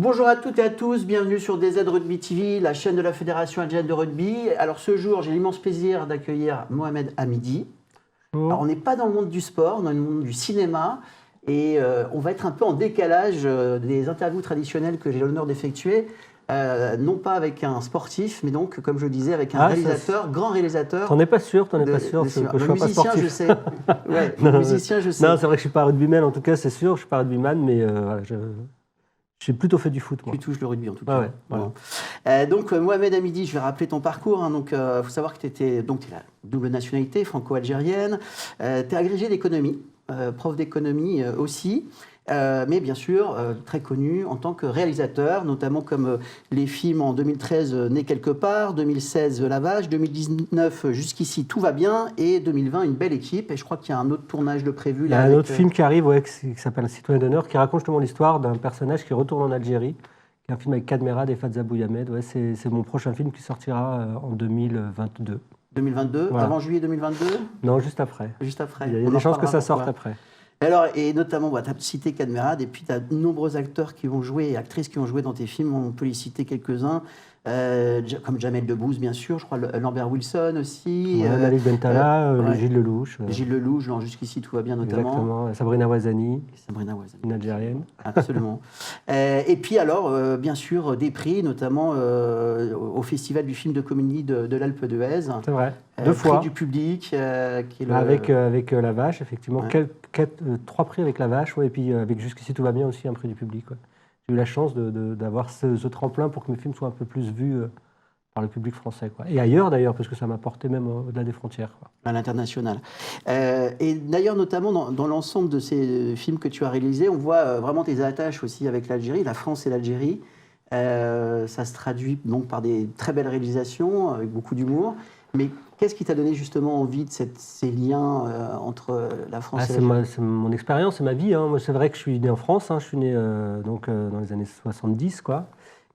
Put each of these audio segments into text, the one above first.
Bonjour à toutes et à tous, bienvenue sur DZ Rugby TV, la chaîne de la Fédération Algérienne de Rugby. Alors ce jour, j'ai l'immense plaisir d'accueillir Mohamed Hamidi. Alors on n'est pas dans le monde du sport, on est dans le monde du cinéma et on va être un peu en décalage des interviews traditionnelles que j'ai l'honneur d'effectuer. Non pas avec un sportif, mais donc, comme je le disais, avec un réalisateur, grand réalisateur. T'en es pas sûr, que je sois pas sportif. Je sais. Ouais, musicien, je sais. Non, c'est vrai que je suis pas rugbyman, en tout cas, c'est sûr, je suis pas rugbyman, mais voilà, j'ai plutôt fait du foot, moi. Tu touches le rugby, en tout cas. Ouais, voilà. Donc, Mohamed Hamidi, je vais rappeler ton parcours. Hein. Donc, faut savoir que tu es la double nationalité, franco-algérienne. Tu es agrégé d'économie, prof d'économie aussi. Mais bien sûr, très connu en tant que réalisateur, notamment comme les films en 2013, Né quelque part, 2016, La Vache, 2019, Jusqu'ici, tout va bien, et 2020, Une belle équipe. Et je crois qu'il y a un autre tournage de prévu. Il y a un autre film qui arrive, qui s'appelle Citoyen d'honneur, qui raconte justement l'histoire d'un personnage qui retourne en Algérie, qui est un film avec Kad Merad et Fadza Bouyamed. Ouais, c'est mon prochain film qui sortira en 2022. 2022, voilà. Avant juillet 2022 ? Non, juste après. Juste après. Il y a des chances que ça sorte après. Alors, et notamment, tu as cité Kad Merad, et puis tu as de nombreux acteurs qui vont jouer, et actrices qui ont joué dans tes films, on peut les citer quelques-uns, comme Jamel Debbouze, bien sûr, je crois Lambert Wilson aussi. Malik Bentala, Gilles Lelouch. Gilles Lelouch, Jusqu'ici, tout va bien, notamment. Exactement, Sabrina Ouazani. Une Algérienne. Absolument. Et puis alors, bien sûr, des prix, notamment au Festival du film de comédie de l'Alpe d'Huez. C'est vrai, 2 fois. Prix du public. Qui est avec La Vache, effectivement. Ouais. 3 prix avec La Vache, ouais, et puis avec Jusqu'ici tout va bien aussi, un prix du public. Ouais. J'ai eu la chance d'avoir ce tremplin pour que mes films soient un peu plus vus par le public français. Quoi. Et ailleurs d'ailleurs, parce que ça m'a porté même au-delà des frontières. Quoi. À l'international. Et d'ailleurs, notamment dans l'ensemble de ces films que tu as réalisés, on voit vraiment tes attaches aussi avec l'Algérie, la France et l'Algérie. Ça se traduit donc par des très belles réalisations, avec beaucoup d'humour. Mais qu'est-ce qui t'a donné justement envie de ces liens entre la France et l'Algérie ? C'est mon expérience, c'est ma vie. Hein. Moi, c'est vrai que je suis né en France, hein. Je suis né dans les années 70, quoi.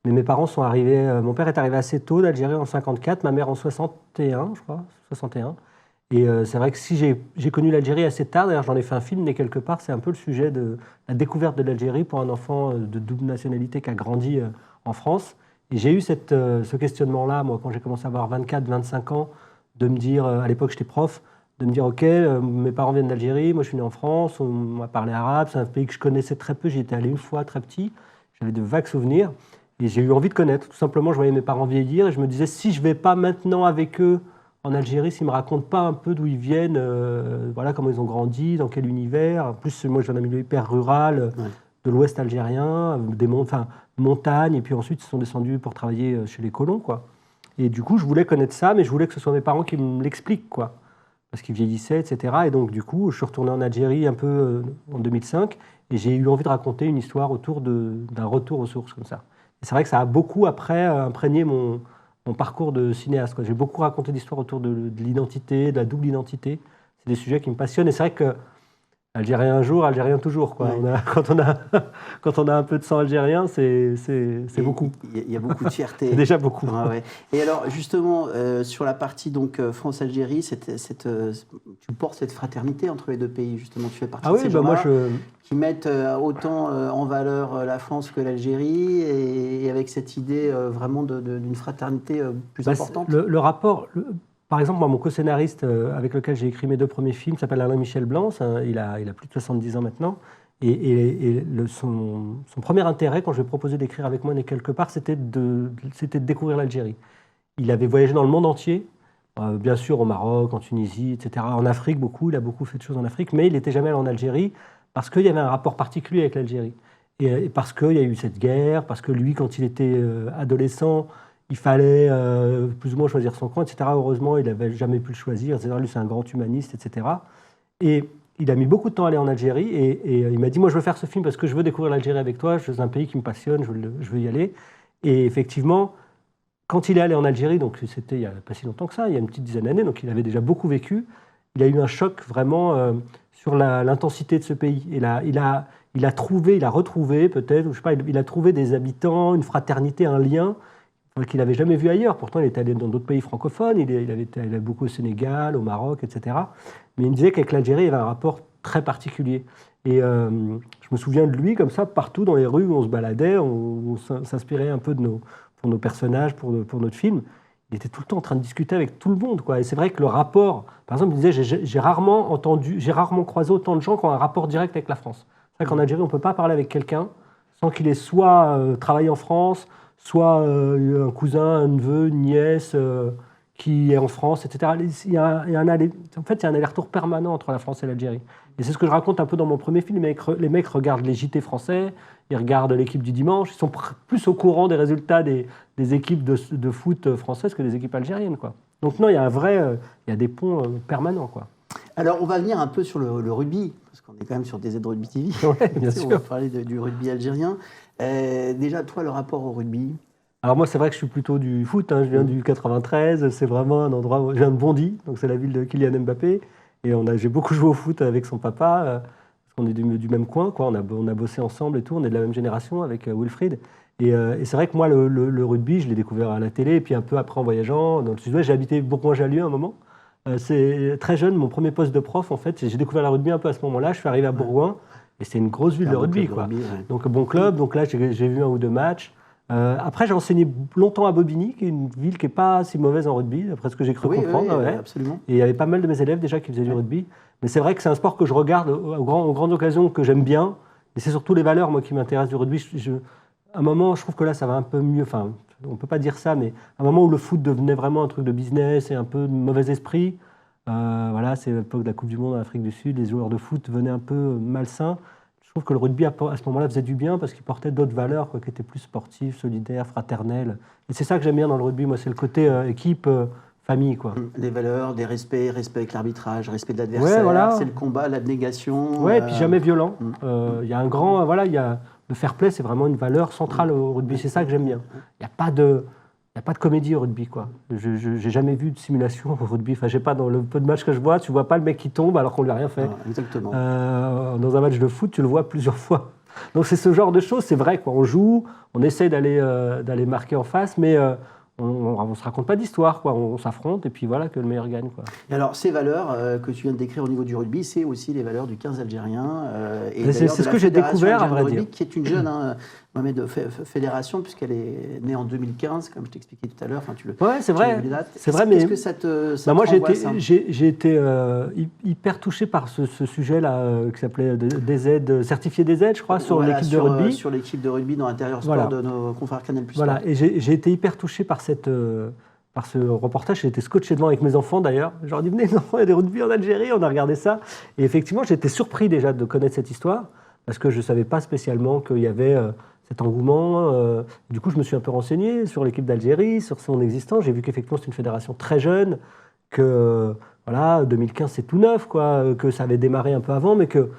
Mais mes parents sont arrivés, mon père est arrivé assez tôt d'Algérie en 54, ma mère en 61, je crois, 61. Et c'est vrai que si j'ai connu l'Algérie assez tard, d'ailleurs j'en ai fait un film, Né quelque part, c'est un peu le sujet de la découverte de l'Algérie pour un enfant de double nationalité qui a grandi en France. Et j'ai eu ce questionnement-là, moi, quand j'ai commencé à avoir 24, 25 ans, de me dire, à l'époque j'étais prof, de me dire, ok, mes parents viennent d'Algérie, moi je suis né en France, on m'a parlé arabe, c'est un pays que je connaissais très peu, j'y étais allé une fois très petit, j'avais de vagues souvenirs, et j'ai eu envie de connaître. Tout simplement, je voyais mes parents vieillir, et je me disais, si je ne vais pas maintenant avec eux en Algérie, s'ils ne me racontent pas un peu d'où ils viennent, voilà, comment ils ont grandi, dans quel univers. En plus, moi je viens d'un milieu hyper rural, de l'ouest algérien, montagnes, et puis ensuite ils sont descendus pour travailler chez les colons, quoi. Et du coup, je voulais connaître ça, mais je voulais que ce soit mes parents qui me l'expliquent, quoi. Parce qu'ils vieillissaient, etc. Et donc, du coup, je suis retourné en Algérie un peu en 2005, et j'ai eu envie de raconter une histoire autour d'un retour aux sources, comme ça. Et c'est vrai que ça a beaucoup, après, imprégné mon parcours de cinéaste, quoi. J'ai beaucoup raconté d'histoires autour de l'identité, de la double identité. C'est des sujets qui me passionnent, et c'est vrai que Algérien un jour, Algérien toujours. Quoi. Ouais. Quand on a un peu de sang algérien, c'est beaucoup. Il y a beaucoup de fierté. C'est déjà beaucoup. Ah ouais. Et alors, justement, sur la partie France-Algérie, tu portes cette fraternité entre les deux pays, justement. Tu fais partie de ces gens-là qui mettent autant en valeur la France que l'Algérie, et avec cette idée vraiment d'une fraternité plus importante. Le rapport... Par exemple, moi, mon co-scénariste avec lequel j'ai écrit mes 2 premiers films s'appelle Alain-Michel Blanc. Il a plus de 70 ans maintenant. Et son premier intérêt, quand je lui ai proposé d'écrire avec moi Né quelque part, c'était de découvrir l'Algérie. Il avait voyagé dans le monde entier, bien sûr au Maroc, en Tunisie, etc. En Afrique, beaucoup. Il a beaucoup fait de choses en Afrique, mais il n'était jamais allé en Algérie parce qu'il y avait un rapport particulier avec l'Algérie. Et parce qu'il y a eu cette guerre, parce que lui, quand il était adolescent, il fallait plus ou moins choisir son camp, etc. Heureusement, il n'avait jamais pu le choisir. Lui, c'est un grand humaniste, etc. Et il a mis beaucoup de temps à aller en Algérie. Et il m'a dit, moi, je veux faire ce film parce que je veux découvrir l'Algérie avec toi. C'est un pays qui me passionne, je veux y aller. Et effectivement, quand il est allé en Algérie, donc c'était il n'y a pas si longtemps que ça, il y a une petite dizaine d'années, donc il avait déjà beaucoup vécu, il a eu un choc vraiment sur l'intensité de ce pays. Et là, il a retrouvé peut-être, je sais pas, il a trouvé des habitants, une fraternité, un lien qu'il n'avait jamais vu ailleurs. Pourtant, il était allé dans d'autres pays francophones, il avait beaucoup au Sénégal, au Maroc, etc. Mais il me disait qu'avec l'Algérie, il y avait un rapport très particulier. Et je me souviens de lui comme ça, partout dans les rues où on se baladait, on s'inspirait un peu pour nos personnages, pour notre film. Il était tout le temps en train de discuter avec tout le monde, quoi. Et c'est vrai que le rapport, par exemple, il disait, j'ai rarement croisé autant de gens qui ont un rapport direct avec la France. C'est vrai qu'en Algérie, on ne peut pas parler avec quelqu'un sans qu'il ait soit travaillé en France, soit un cousin, un neveu, une nièce qui est en France, etc. Il y a un aller-retour permanent entre la France et l'Algérie. Et c'est ce que je raconte un peu dans mon premier film. Les mecs regardent les JT français, ils regardent l'équipe du dimanche, ils sont plus au courant des résultats des équipes de foot françaises que des équipes algériennes, quoi. Donc non, il y a des ponts permanents, quoi. Alors, on va venir un peu sur le rugby, parce qu'on est quand même sur DZ Rugby TV. Ouais, bien sûr. On va parler du rugby algérien. Déjà, toi, le rapport au rugby? Alors moi, c'est vrai que je suis plutôt du foot, hein. Je viens du 93, c'est vraiment un endroit où je viens de Bondy, donc c'est la ville de Kylian Mbappé. Et j'ai beaucoup joué au foot avec son papa, parce qu'on est du même coin, quoi. On a bossé ensemble et tout, on est de la même génération avec Wilfried. Et c'est vrai que moi, le rugby, je l'ai découvert à la télé, et puis un peu après en voyageant dans le sud-ouest. J'ai habité Bourgoin-Jallieu à un moment. C'est très jeune, mon premier poste de prof, en fait. J'ai découvert le rugby un peu à ce moment-là. Je suis arrivé à Bourgoin, et c'est une grosse ville de rugby, quoi. Donc bon club, donc là, j'ai vu un ou deux matchs. Après, j'ai enseigné longtemps à Bobigny, qui est une ville qui n'est pas si mauvaise en rugby, d'après ce que j'ai cru comprendre. Oui, absolument. Et il y avait pas mal de mes élèves déjà qui faisaient du rugby. Mais c'est vrai que c'est un sport que je regarde aux grandes occasions, que j'aime bien. Et c'est surtout les valeurs, moi, qui m'intéressent du rugby. À un moment, je trouve que là, ça va un peu mieux. Enfin, on ne peut pas dire ça, mais à un moment où le foot devenait vraiment un truc de business et un peu de mauvais esprit, voilà, c'est l'époque de la Coupe du Monde en Afrique du Sud, les joueurs de foot venaient un peu malsains. Je trouve que le rugby, à ce moment-là, faisait du bien parce qu'il portait d'autres valeurs, quoi, qui étaient plus sportives, solidaires, fraternelles. Et c'est ça que j'aime bien dans le rugby, moi, c'est le côté équipe, famille, quoi. Les valeurs, des respects, respect avec l'arbitrage, respect de l'adversaire, ouais, voilà. C'est le combat, l'abnégation. Ouais, et puis jamais violent. Il y a un grand, voilà, le fair play, c'est vraiment une valeur centrale au rugby. C'est ça que j'aime bien. Il n'y a pas de comédie au rugby, quoi. Je n'ai jamais vu de simulation au rugby. Enfin, j'ai pas, dans le peu de matchs que je vois, tu vois pas le mec qui tombe alors qu'on lui a rien fait. Exactement. Dans un match de foot, tu le vois plusieurs fois. Donc c'est ce genre de choses, c'est vrai, quoi. On joue, on essaie d'aller marquer en face, mais on ne se raconte pas d'histoire, quoi. On s'affronte et puis voilà, que le meilleur gagne, quoi. Et alors, ces valeurs que tu viens de décrire au niveau du rugby, c'est aussi les valeurs du 15 algérien. C'est ce que j'ai découvert, à vrai dire. Qui est une jeune Mohamed fédération, puisqu'elle est née en 2015, comme je t'expliquais tout à l'heure. Enfin, ouais, c'est vrai. C'est vrai, mais... Qu'est-ce que ça te moi, j'ai été hyper touché par ce sujet-là qui s'appelait DZ, certifié DZ, je crois, sur l'équipe de rugby. Sur l'équipe de rugby dans l'intérieur sport de nos confrères Canal+. Voilà, et j'ai été hyper touché par ce reportage. J'ai été scotché devant avec mes enfants, d'ailleurs. Je leur ai dit, venez, les enfants, il y a des rugby en Algérie, on a regardé ça. Et effectivement, j'ai été surpris déjà de connaître cette histoire, parce que je ne savais pas spécialement qu'il y avait cet engouement. Du coup, je me suis un peu renseigné sur l'équipe d'Algérie, sur son existence. J'ai vu qu'effectivement, c'est une fédération très jeune, que voilà, 2015, c'est tout neuf, quoi, que ça avait démarré un peu avant, mais que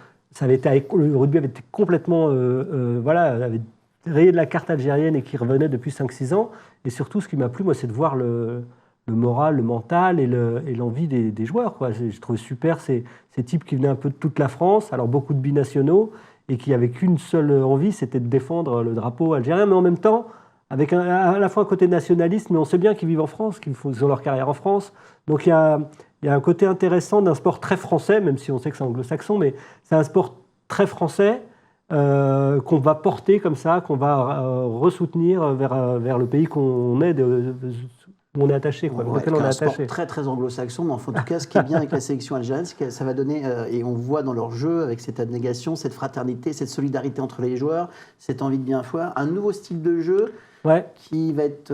le rugby avait été complètement... avait rayé de la carte algérienne et qui revenait depuis 5-6 ans. Et surtout, ce qui m'a plu, moi, c'est de voir le moral, le mental et l'envie des joueurs, quoi. J'ai trouvé super ces types qui venaient un peu de toute la France, alors beaucoup de binationaux, et qui n'avaient qu'une seule envie, c'était de défendre le drapeau algérien, mais en même temps, avec à la fois un côté nationaliste, mais on sait bien qu'ils vivent en France, qu'ils ont leur carrière en France. Donc il y a un côté intéressant d'un sport très français, même si on sait que c'est anglo-saxon, mais c'est un sport très français, qu'on va porter comme ça, qu'on va ressoutenir vers le pays qu'on est, où on est attaché, quoi, ouais, on est attaché. Sport très très anglo-saxon, mais en tout cas, ce qui est bien avec la sélection algérienne, c'est que ça va donner, et on voit dans leur jeu, avec cette abnégation, cette fraternité, cette solidarité entre les joueurs, cette envie de bien faire, un nouveau style de jeu qui va être,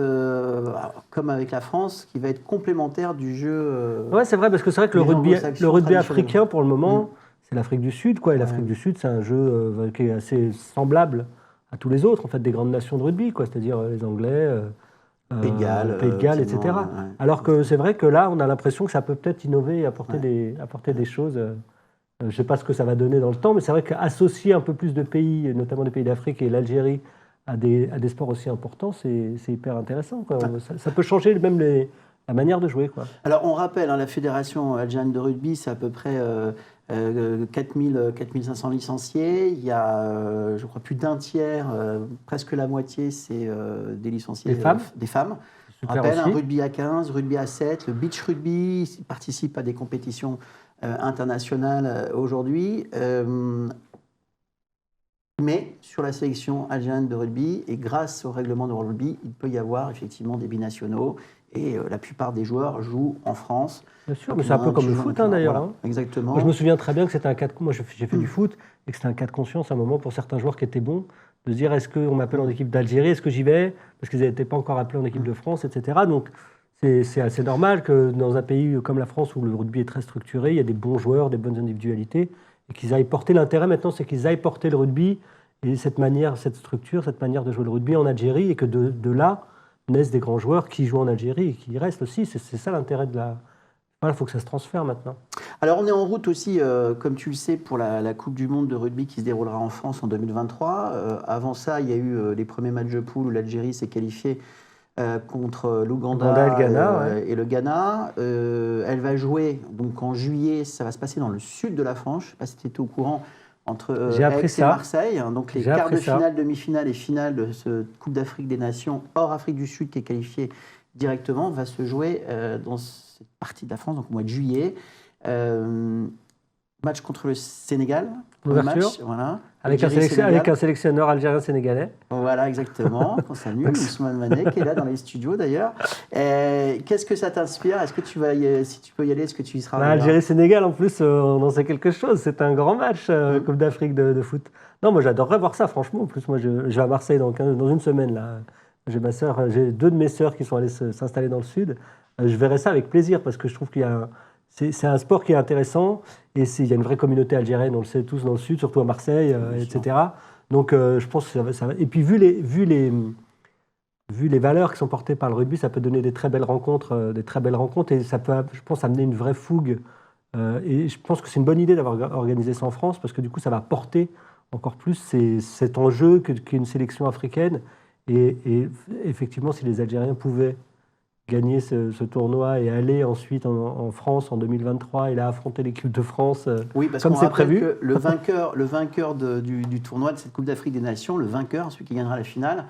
comme avec la France, qui va être complémentaire du jeu. Ouais, c'est vrai, parce que c'est vrai que le rugby africain, pour le moment, c'est l'Afrique du Sud, quoi. Et l'Afrique du Sud, c'est un jeu qui est assez semblable à tous les autres, en fait, des grandes nations de rugby, quoi. C'est-à-dire les Anglais, Pays de Galles, etc. Ouais. Alors que c'est vrai que là, on a l'impression que ça peut peut-être innover et apporter des choses. Je ne sais pas ce que ça va donner dans le temps, mais c'est vrai qu'associer un peu plus de pays, notamment des pays d'Afrique et l'Algérie, à des sports aussi importants, c'est hyper intéressant, quoi. Ça peut changer même la manière de jouer, quoi. Alors, on rappelle, la Fédération algérienne de rugby, c'est à peu près 4500 licenciés. Il y a, je crois, plus d'un tiers, presque la moitié, c'est des licenciés. Des femmes. On rappelle, un rugby à 15, rugby à 7, le beach rugby participe à des compétitions international aujourd'hui. Mais sur la sélection algérienne de rugby, et grâce au règlement de rugby, il peut y avoir effectivement des binationaux. Et la plupart des joueurs jouent en France. Bien sûr, mais c'est un peu comme le foot d'ailleurs. Voilà, exactement. Moi, je me souviens très bien que c'était un cas de... Moi, j'ai fait du foot et que c'était un cas de conscience à un moment pour certains joueurs qui étaient bons, de se dire est-ce qu'on m'appelle en équipe d'Algérie, est-ce que j'y vais? Parce qu'ils n'étaient pas encore appelés en équipe de France, etc. Donc, c'est assez normal que dans un pays comme la France où le rugby est très structuré, il y a des bons joueurs, des bonnes individualités, et qu'ils aillent porter l'intérêt maintenant, c'est qu'ils aillent porter le rugby et cette manière, cette structure, cette manière de jouer le rugby en Algérie, et que de là naissent des grands joueurs qui jouent en Algérie et qui y restent aussi. C'est ça l'intérêt de la... Voilà, il faut que ça se transfère maintenant. Alors on est en route aussi, comme tu le sais, pour la Coupe du Monde de rugby qui se déroulera en France en 2023. Avant ça, il y a eu les premiers matchs de poule où l'Algérie s'est qualifiée contre l'Ouganda et le Ghana. Elle va jouer donc en juillet, ça va se passer dans le sud de la France. Je ne sais pas si tu étais au courant, entre Aix et Marseille. Donc les quarts de finale, demi-finale et finale de cette Coupe d'Afrique des Nations hors Afrique du Sud qui est qualifiée directement va se jouer dans cette partie de la France, donc au mois de juillet. Match contre le Sénégal. L'ouverture. Voilà. Avec un sélectionneur algérien-sénégalais. Voilà, exactement. On salue Ousmane Mané, qui est là dans les studios d'ailleurs. Qu'est-ce que ça t'inspire? Est-ce que tu vas si tu peux y aller, est-ce que tu y seras? Algérie-Sénégal, en plus, on en sait quelque chose. C'est un grand match, Coupe d'Afrique de foot. Non, moi j'adorerais voir ça, franchement. En plus, moi je vais à Marseille dans une semaine. Là. J'ai deux de mes sœurs qui sont allées s'installer dans le sud. Je verrai ça avec plaisir parce que je trouve qu'il y a c'est un sport qui est intéressant et il y a une vraie communauté algérienne, on le sait tous dans le sud, surtout à Marseille, etc. Donc je pense que ça va. Et puis vu les valeurs qui sont portées par le rugby, ça peut donner des très belles rencontres et ça peut, je pense, amener une vraie fougue. Et je pense que c'est une bonne idée d'avoir organisé ça en France parce que du coup, ça va porter encore plus cet enjeu qu'est une sélection africaine. Et effectivement, si les Algériens pouvaient gagner ce tournoi et aller ensuite en France en 2023 et là affronter l'équipe de France comme c'est prévu. Que le vainqueur du tournoi de cette Coupe d'Afrique des Nations, le vainqueur, celui qui gagnera la finale,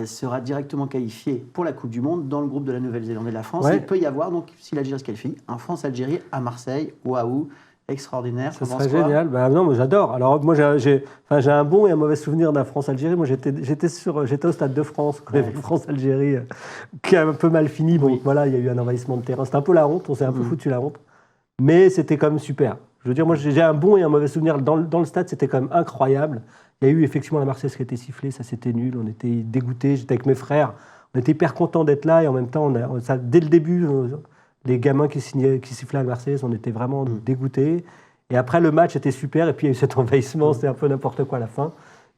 sera directement qualifié pour la Coupe du Monde dans le groupe de la Nouvelle-Zélande et de la France. Ouais. Il peut y avoir, donc, si l'Algérie se qualifie, un France-Algérie à Marseille. Waouh, extraordinaire. Ça serait génial. Bah, non, moi j'adore. Alors moi j'ai un bon et un mauvais souvenir de la France-Algérie. Moi j'étais au Stade de France quand il y avait France-Algérie qui a un peu mal fini. Bon, voilà, il y a eu un envahissement de terrain. C'était un peu la honte. On s'est un peu foutu la honte. Mais c'était quand même super. Je veux dire, moi j'ai un bon et un mauvais souvenir. Dans le stade, c'était quand même incroyable. Il y a eu effectivement la Marseillaise qui a été sifflée. Ça c'était nul. On était dégoûtés. J'étais avec mes frères. On était hyper contents d'être là et en même temps, dès le début. Les gamins qui sifflaient à la Marseillaise, on était vraiment dégoûtés. Et après, le match était super. Et puis, il y a eu cet envahissement. C'était un peu n'importe quoi à la fin.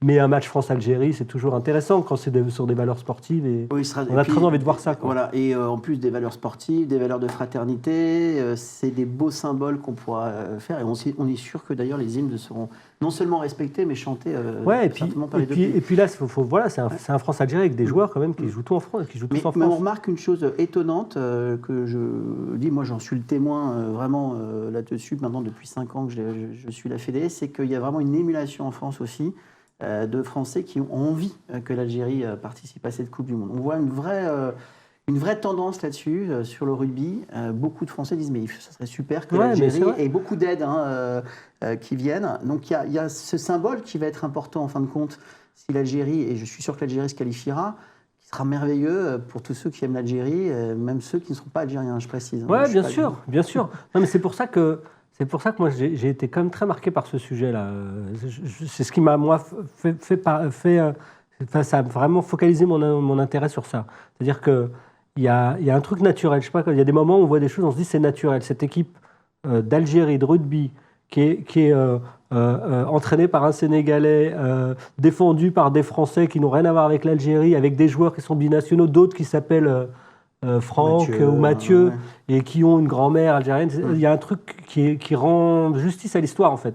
Mais un match France-Algérie, c'est toujours intéressant quand c'est sur des valeurs sportives. Et oui, on a très envie de voir ça. Quoi. Voilà. Et en plus des valeurs sportives, des valeurs de fraternité, c'est des beaux symboles qu'on pourra faire. Et on est sûr que d'ailleurs, les hymnes seront non seulement respectés, mais chantés certainement par les deux pays. Et puis là, voilà, c'est un France-Algérie avec des joueurs quand même qui jouent tout en France. Mais on remarque une chose étonnante que je dis, moi j'en suis le témoin vraiment là-dessus, maintenant depuis 5 ans que je suis la Fédé, c'est qu'il y a vraiment une émulation en France aussi de Français qui ont envie que l'Algérie participe à cette Coupe du Monde. On voit une vraie tendance là-dessus, sur le rugby. Beaucoup de Français disent mais ça serait super que l'Algérie ait beaucoup d'aides qui viennent. Donc il y a ce symbole qui va être important en fin de compte si l'Algérie, et je suis sûr que l'Algérie se qualifiera, qui sera merveilleux pour tous ceux qui aiment l'Algérie, même ceux qui ne seront pas algériens, je précise. Oui, bien sûr. Non, mais c'est pour ça que moi, j'ai été quand même très marqué par ce sujet-là. C'est ce qui m'a, moi, ça a vraiment focalisé mon intérêt sur ça. C'est-à-dire qu'il y a un truc naturel. Je sais pas, il y a des moments où on voit des choses, on se dit c'est naturel. Cette équipe d'Algérie, de rugby, qui est entraînée par un Sénégalais, défendue par des Français qui n'ont rien à voir avec l'Algérie, avec des joueurs qui sont binationaux, d'autres qui s'appellent... Franck ou Mathieu, et qui ont une grand-mère algérienne. Il y a un truc qui rend justice à l'histoire, en fait,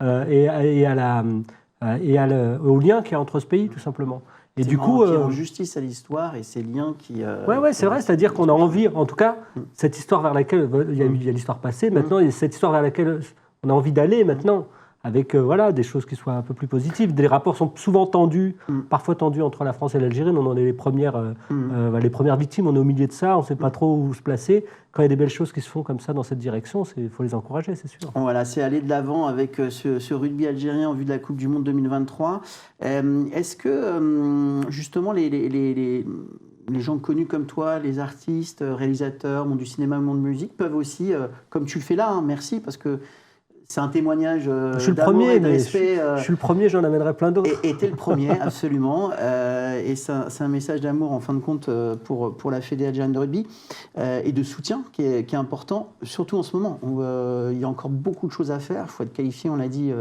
et au lien qu'il y a entre ce pays, tout simplement. Et du coup, qui rend justice à l'histoire et ces liens qui... Ouais, c'est vrai, c'est-à-dire qu'on a envie, en tout cas, cette histoire vers laquelle, il y a l'histoire passée, maintenant, il y a cette histoire vers laquelle on a envie d'aller maintenant, avec voilà, des choses qui soient un peu plus positives. Les rapports sont souvent tendus, parfois tendus entre la France et l'Algérie. On en est les premières victimes, on est au milieu de ça, on ne sait pas trop où se placer. Quand il y a des belles choses qui se font comme ça dans cette direction, il faut les encourager, c'est sûr. Voilà, c'est aller de l'avant avec ce rugby algérien en vue de la Coupe du Monde 2023. Est-ce que justement les gens connus comme toi, les artistes, réalisateurs, monde du cinéma, monde de la musique, peuvent aussi, comme tu le fais là, merci, parce que c'est un témoignage je suis le d'amour premier, et de respect. Je suis le premier, j'en amènerai plein d'autres. Et t'es le premier, absolument. Et c'est un message d'amour, en fin de compte, pour la Fédé algérienne de rugby et de soutien qui est important, surtout en ce moment où il y a encore beaucoup de choses à faire. Il faut être qualifié, on l'a dit,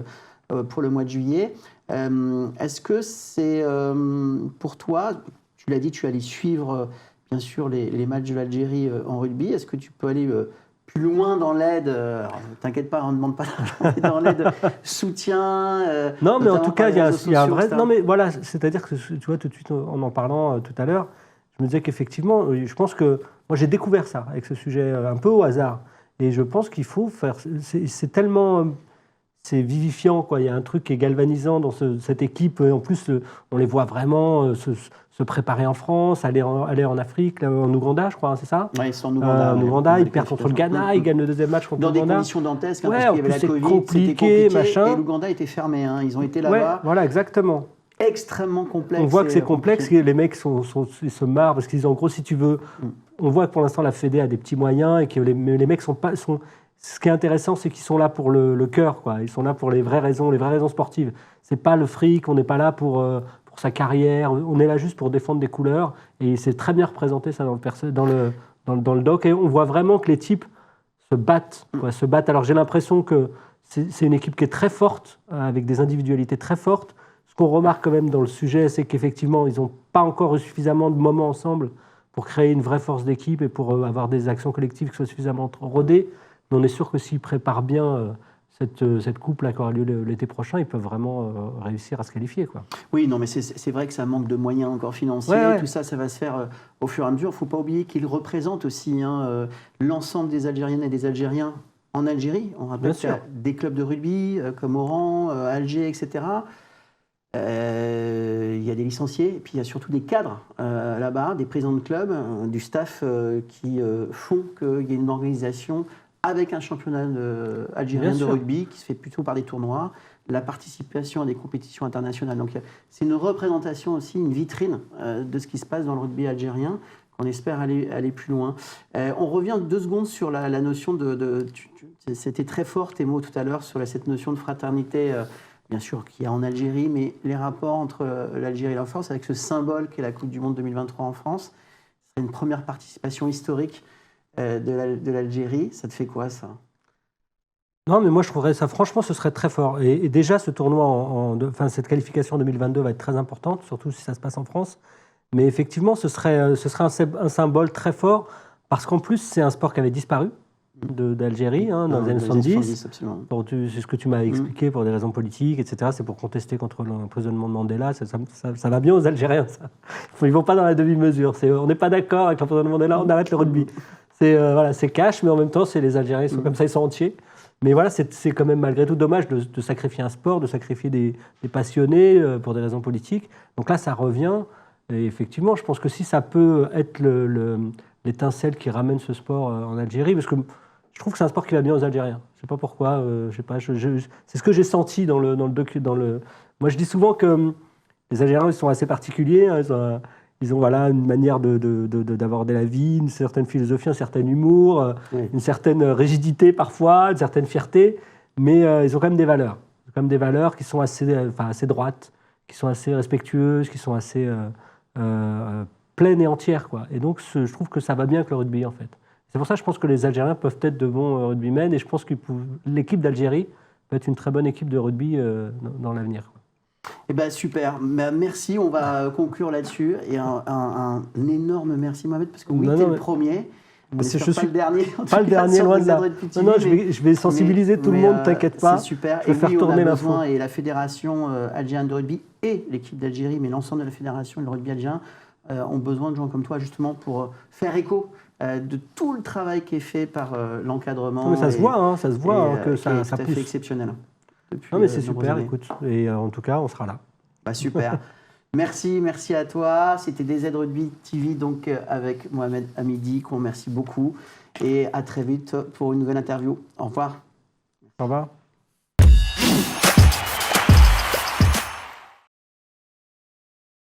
pour le mois de juillet. Est-ce que c'est pour toi, tu l'as dit, tu allais suivre, bien sûr, les matchs de l'Algérie en rugby. Est-ce que tu peux aller plus loin dans l'aide, t'inquiète pas, on ne demande pas d'argent, dans l'aide soutien. Non, mais en tout cas, il y a un vrai. Non, mais voilà, c'est-à-dire que tu vois, tout de suite, en parlant tout à l'heure, je me disais qu'effectivement, je pense que moi j'ai découvert ça avec ce sujet un peu au hasard. Et je pense qu'il faut faire. C'est tellement. C'est vivifiant, quoi. Il y a un truc qui est galvanisant dans cette équipe. En plus, on les voit vraiment se préparer en France, aller en Afrique, là, en Ouganda, je crois, hein, c'est ça? Oui, ils sont en Ouganda. En Ouganda, ils perdent contre le Ghana, ils gagnent le deuxième match contre l'Ouganda. Dans des conditions dantesques, ouais, parce qu'il y avait la Covid, compliqué, machin. Et l'Ouganda était fermé, hein. Ils ont été là-bas. Ouais, voilà, exactement. Extrêmement complexe. On voit que c'est complexe, que les mecs ils se marrent, parce qu'ils, en gros, si tu veux, on voit que pour l'instant, la Fédé a des petits moyens, et que les mecs sont pas... Ce qui est intéressant, c'est qu'ils sont là pour le cœur, quoi. Ils sont là pour les vraies raisons sportives. C'est pas le fric, on n'est pas là pour sa carrière, on est là juste pour défendre des couleurs. Et c'est très bien représenté ça dans le doc. Et on voit vraiment que les types se battent, quoi, se battent. Alors j'ai l'impression que c'est une équipe qui est très forte, avec des individualités très fortes. Ce qu'on remarque quand même dans le sujet, c'est qu'effectivement, ils n'ont pas encore eu suffisamment de moments ensemble pour créer une vraie force d'équipe et pour avoir des actions collectives qui soient suffisamment rodées. Mais on est sûr que s'ils préparent bien cette coupe-là qui aura lieu l'été prochain, ils peuvent vraiment réussir à se qualifier, quoi. Oui, non, mais c'est vrai que ça manque de moyens encore financiers. Ouais. Tout ça, ça va se faire au fur et à mesure. Il ne faut pas oublier qu'ils représentent aussi l'ensemble des Algériennes et des Algériens en Algérie. On rappelle qu'il y a des clubs de rugby comme Oran, Alger, etc. Il y a des licenciés, et puis il y a surtout des cadres là-bas, des présidents de clubs, du staff qui font qu'il y ait une organisation avec un championnat algérien de rugby qui se fait plutôt par des tournois, la participation à des compétitions internationales. Donc c'est une représentation aussi, une vitrine de ce qui se passe dans le rugby algérien, qu'on espère aller plus loin. On revient 2 secondes sur la notion c'était très fort tes mots tout à l'heure sur cette notion de fraternité, bien sûr qu'il y a en Algérie, mais les rapports entre l'Algérie et la France avec ce symbole qu'est la Coupe du Monde 2023 en France. C'est une première participation historique de l'Algérie. Ça te fait quoi, ça? Non, mais moi, je trouverais ça, franchement, ce serait très fort. Et déjà, ce tournoi, cette qualification 2022 va être très importante, surtout si ça se passe en France. Mais effectivement, ce serait un symbole très fort, parce qu'en plus, c'est un sport qui avait disparu d'Algérie dans les années 70. C'est ce que tu m'as expliqué pour des raisons politiques, etc. C'est pour contester contre l'emprisonnement de Mandela. Ça va bien aux Algériens, ça. Ils ne vont pas dans la demi-mesure. On n'est pas d'accord avec l'emprisonnement de Mandela, on arrête le rugby. C'est cash, mais en même temps, les Algériens, ils sont comme ça, ils sont entiers. Mais voilà, c'est quand même malgré tout dommage de sacrifier un sport, de sacrifier des passionnés pour des raisons politiques. Donc là, ça revient. Et effectivement, je pense que si ça peut être l'étincelle qui ramène ce sport en Algérie, parce que je trouve que c'est un sport qui va bien aux Algériens. Je ne sais pas pourquoi. C'est ce que j'ai senti dans le docu. Moi, je dis souvent que les Algériens, ils sont assez particuliers. Hein, ils ont une manière d'aborder la vie, une certaine philosophie, un certain humour, une certaine rigidité parfois, une certaine fierté, mais ils ont quand même des valeurs. Ils ont quand même des valeurs qui sont assez droites, qui sont assez respectueuses, qui sont assez pleines et entières, quoi. Et donc, je trouve que ça va bien avec le rugby, en fait. C'est pour ça que je pense que les Algériens peuvent être de bons rugbymen, et je pense que l'équipe d'Algérie peut être une très bonne équipe de rugby dans l'avenir, quoi. Eh ben super, merci, on va conclure là-dessus. Et un énorme merci Mohamed, parce que t'es le premier. Je suis pas le dernier. Pas le dernier, loin de là. Non, je vais sensibiliser tout le monde, t'inquiète pas. C'est super. Je vais faire tourner l'info. Et la fédération algérienne de rugby et l'équipe d'Algérie, mais l'ensemble de la fédération et le rugby algérien ont besoin de gens comme toi justement pour faire écho de tout le travail qui est fait par l'encadrement. Mais ça se voit, que ça pousse. C'est exceptionnel. depuis. Non, mais c'est de nombreuses super, années. écoute. Et en tout cas, on sera là. Bah, super. Merci à toi. C'était DZ Rugby TV donc avec Mohamed Hamidi, qu'on remercie beaucoup. Et à très vite pour une nouvelle interview. Au revoir. Au revoir.